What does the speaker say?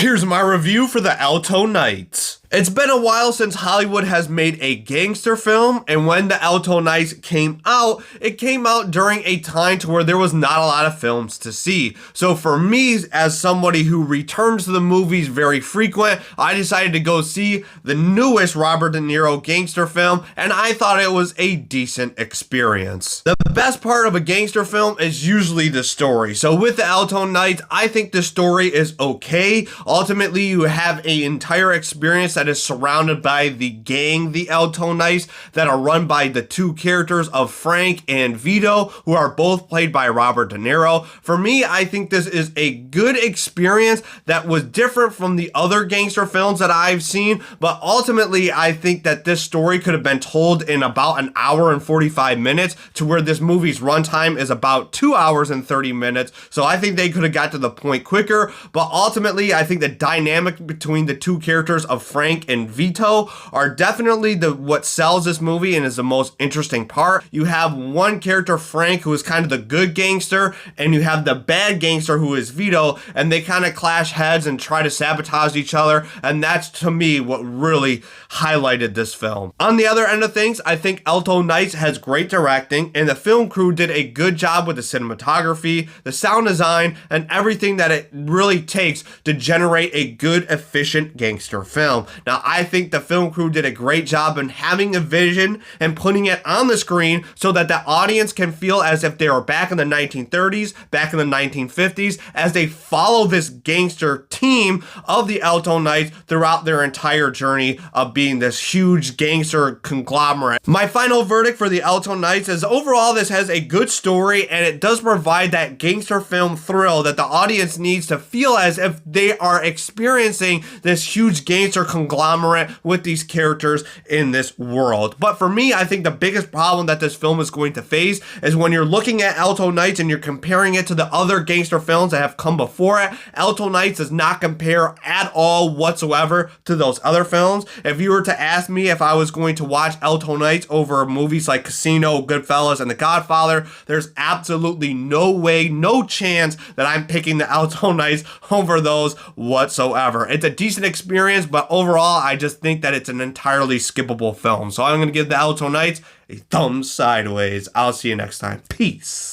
Here's my review for the Alto Knights. It's been a while since Hollywood has made a gangster film, and when the Alto Knights came out, it came out during a time to where there was not a lot of films to see. So for me, as somebody who returns to the movies very frequent, I decided to go see the newest Robert De Niro gangster film, and I thought it was a decent experience. The best part of a gangster film is usually the story. So with the Alto Knights, I think the story is okay. Ultimately, you have an entire experience that is surrounded by the gang, the Alto Knights, that are run by the two characters of Frank and Vito, who are both played by Robert De Niro. For me, I think this is a good experience that was different from the other gangster films that I've seen, but ultimately, I think that this story could have been told in about an hour and 45 minutes, to where this movie's runtime is about 2 hours and 30 minutes, so I think they could have got to the point quicker, but ultimately, I think the dynamic between the two characters of Frank and Vito are definitely what sells this movie and is the most interesting part. You have one character, Frank, who is kind of the good gangster, and you have the bad gangster who is Vito, and they kind of clash heads and try to sabotage each other, and that's to me what really highlighted this film. On the other end of things, I think Alto Knights has great directing, and the film crew did a good job with the cinematography, the sound design, and everything that it really takes to generate a good, efficient gangster film. Now, I think the film crew did a great job in having a vision and putting it on the screen so that the audience can feel as if they are back in the 1930s, back in the 1950s, as they follow this gangster team of the Alto Knights throughout their entire journey of being this huge gangster conglomerate. My final verdict for the Alto Knights is overall this has a good story, and it does provide that gangster film thrill that the audience needs to feel as if they are experiencing this huge gangster conglomerate with these characters in this world. But for me, I think the biggest problem that this film is going to face is when you're looking at Alto Knights and you're comparing it to the other gangster films that have come before it. Alto Knights does not compare at all whatsoever to those other films. If you were to ask me if I was going to watch Alto Knights over movies like Casino, Goodfellas, and The Godfather, there's absolutely no way, no chance that I'm picking the Alto Knights over those whatsoever. It's a decent experience, but overall, I just think that it's an entirely skippable film. So I'm going to give the Alto Knights a thumb sideways. I'll see you next time. Peace.